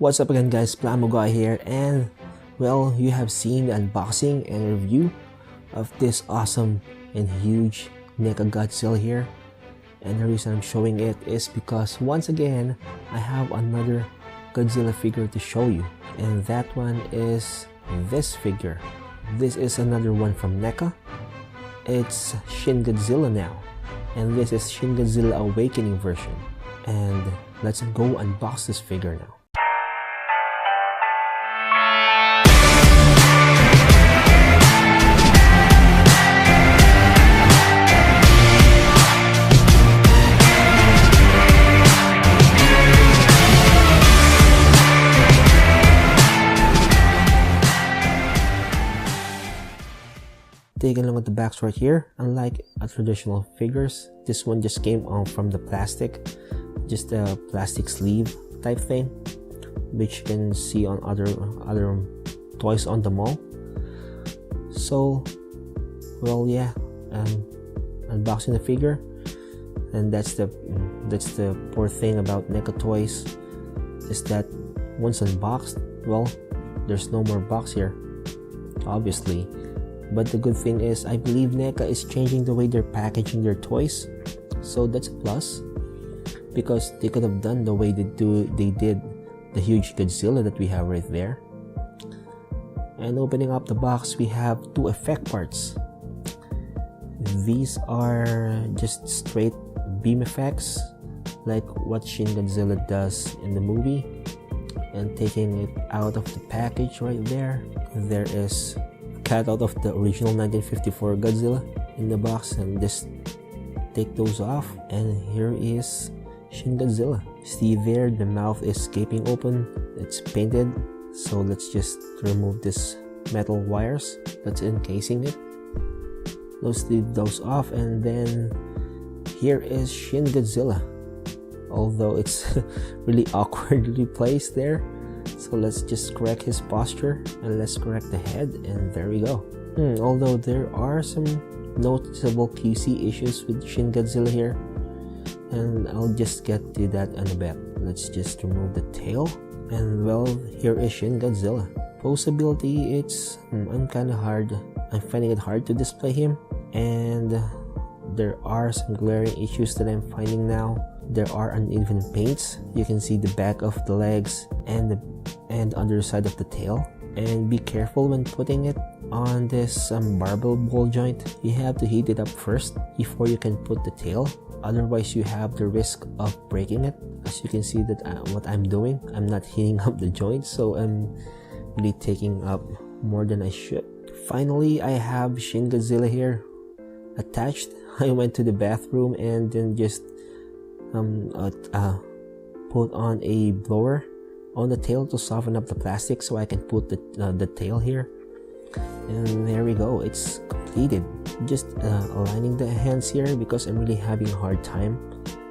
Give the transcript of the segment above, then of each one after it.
What's up again guys, Plamoguy here, and well, you have seen the unboxing and review of this awesome and huge Neca Godzilla here. And the reason I'm showing it is because once again, I have another Godzilla figure to show you. And that one is this figure. This is another one from Neca. It's Shin Godzilla now. And this is Shin Godzilla Awakening version. And let's go unbox this figure now. Taking a look at the box right here, unlike traditional figures, this one just came on from the plastic, just a plastic sleeve type thing, which you can see on other toys on the mall. So, well, yeah, unboxing the figure, and that's the poor thing about Neca toys, is that once unboxed, well, there's no more box here, obviously. But the good thing is, I believe Neca is changing the way they're packaging their toys, so that's a plus, because they could have done the way they did the huge Godzilla that we have right there. And opening up the box, we have two effect parts. These are just straight beam effects, like what Shin Godzilla does in the movie. And taking it out of the package right there, there is cut out of the original 1954 Godzilla in the box, and just take those off, and here is Shin Godzilla. See there, the mouth is gaping open, it's painted. So let's just remove this metal wires that's encasing it. Let's leave those off, and then here is Shin Godzilla, although it's really awkwardly placed there. So let's just correct his posture, and let's correct the head, and there we go. Although there are some noticeable QC issues with Shin Godzilla here, and I'll just get to that in a bit. Let's just remove the tail, and well, here is Shin Godzilla. Posability, I'm finding it hard to display him, and there are some glaring issues that I'm finding now. There are uneven paints. You can see the back of the legs and the underside of the tail. And be careful when putting it on this barbell ball joint. You have to heat it up first before you can put the tail. Otherwise, you have the risk of breaking it. As you can see that what I'm doing, I'm not heating up the joint, so I'm really taking up more than I should. Finally, I have Shin Godzilla here attached. I went to the bathroom and then just put on a blower on the tail to soften up the plastic so I can put the tail here, and there we go, it's completed. Just aligning the hands here, because I'm really having a hard time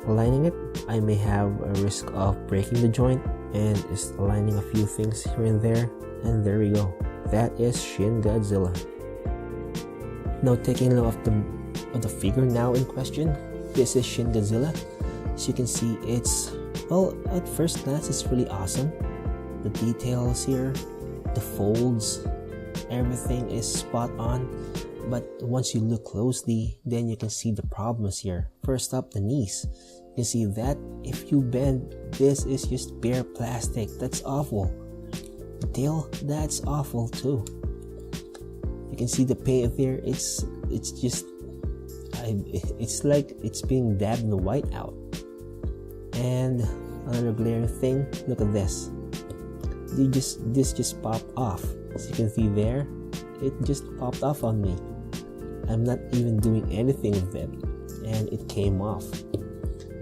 aligning it. I may have a risk of breaking the joint, and just aligning a few things here and there we go. That is Shin Godzilla. Now taking a look of the figure now in question, this is Shin Godzilla. As you can see, it's, well, at first glance it's really awesome. The details here, the folds, everything is spot on. But once you look closely, then you can see the problems here. First up, the knees. You can see that if you bend, this is just bare plastic. That's awful. The tail, that's awful too. You can see the paint there. It's like it's being dabbed the white out. And another glaring thing, look at this. This just popped off. As you can see there, it just popped off on me. I'm not even doing anything with it, and it came off.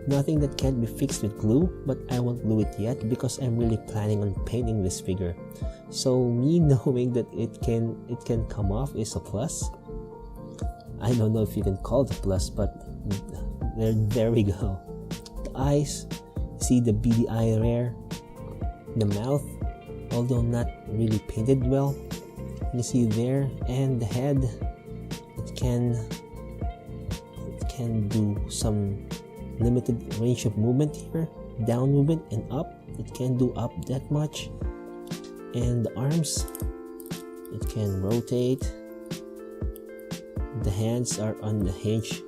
Nothing that can't be fixed with glue, but I won't glue it yet because I'm really planning on painting this figure. So me knowing that it can come off is a plus. I don't know if you can call it a plus, but there we go. The eyes, see the beady eye there. The mouth, although not really painted well, you see there. And the head, it can do some limited range of movement here. down movement and up. It can do up that much. And the arms, it can rotate. The hands are on the hinge,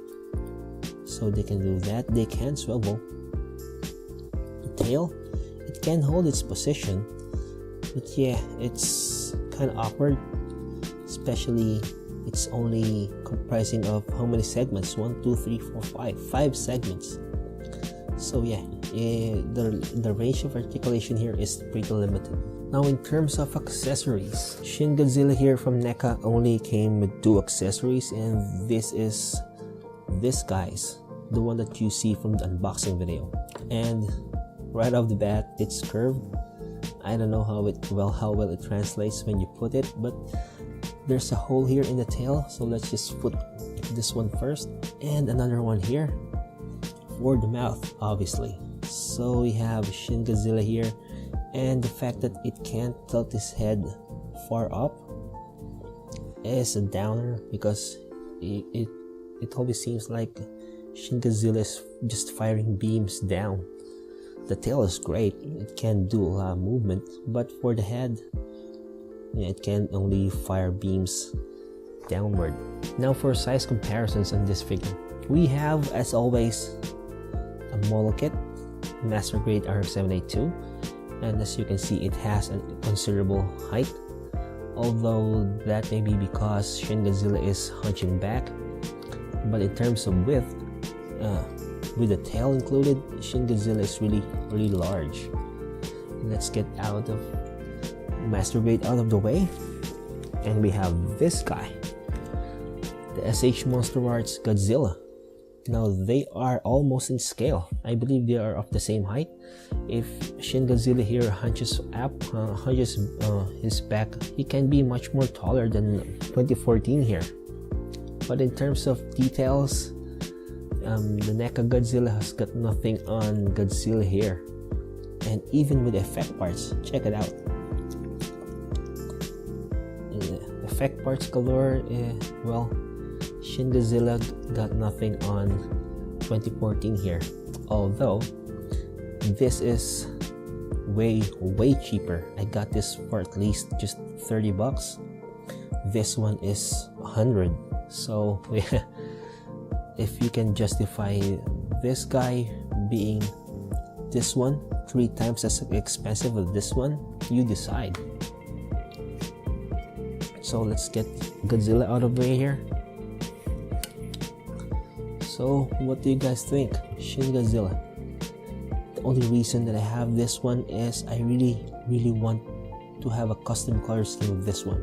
so they can do that. They can swivel. The tail, it can hold its position, but yeah, it's kind of awkward, especially it's only comprising of how many segments? 1, 2, 3, 4, 5 segments. So yeah, the range of articulation here is pretty limited. Now in terms of accessories, Shin Godzilla here from Neca only came with 2 accessories, and this is this guy's, the one that you see from the unboxing video. And right off the bat, it's curved. I don't know how well it translates when you put it, but there's a hole here in the tail, so let's just put this one first, and another one here for the mouth, obviously. So we have Shin Godzilla here, and the fact that it can't tilt his head far up is a downer, because it always seems like Shin Godzilla is just firing beams down. The tail is great, it can do a lot of movement, but for the head, it can only fire beams downward. Now for size comparisons on this figure, we have, as always, a model kit, Master Grade RX-782, and as you can see, it has a considerable height, although that may be because Shin Godzilla is hunching back. But in terms of width, with the tail included, Shin Godzilla is really large. Let's get out of Master Grade out of the way, and we have this guy, the SH Monster Arts Godzilla. Now they are almost in scale. I believe they are of the same height. If Shin Godzilla here hunches his back, he can be much more taller than 2014 here. But in terms of details, the Neca Godzilla has got nothing on Godzilla here. And even with effect parts, check it out. Effect parts galore, well, Shin Godzilla got nothing on 2014 here. Although, this is way cheaper. I got this for at least just 30 bucks. This one is 100. So, yeah, if you can justify this guy being this one 3 times as expensive as this one, you decide. So let's get Godzilla out of the way here. So what do you guys think? Shin Godzilla. The only reason that I have this one is I really want to have a custom color scheme of this one.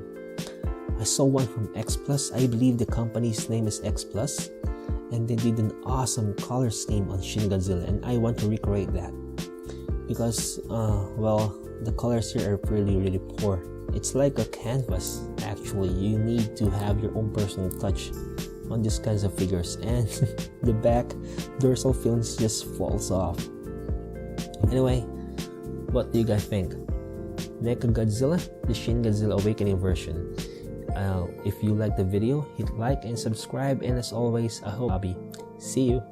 I saw one from X Plus. I believe the company's name is X Plus, and they did an awesome color scheme on Shin Godzilla, and I want to recreate that because well, the colors here are really poor. It's like a canvas. Actually, you need to have your own personal touch on these kinds of figures, and the back dorsal fins just falls off. Anyway, what do you guys think? Neca Godzilla, the Shin Godzilla Awakening version. If you like the video, hit like and subscribe, and as always, I hope Bobby. See you.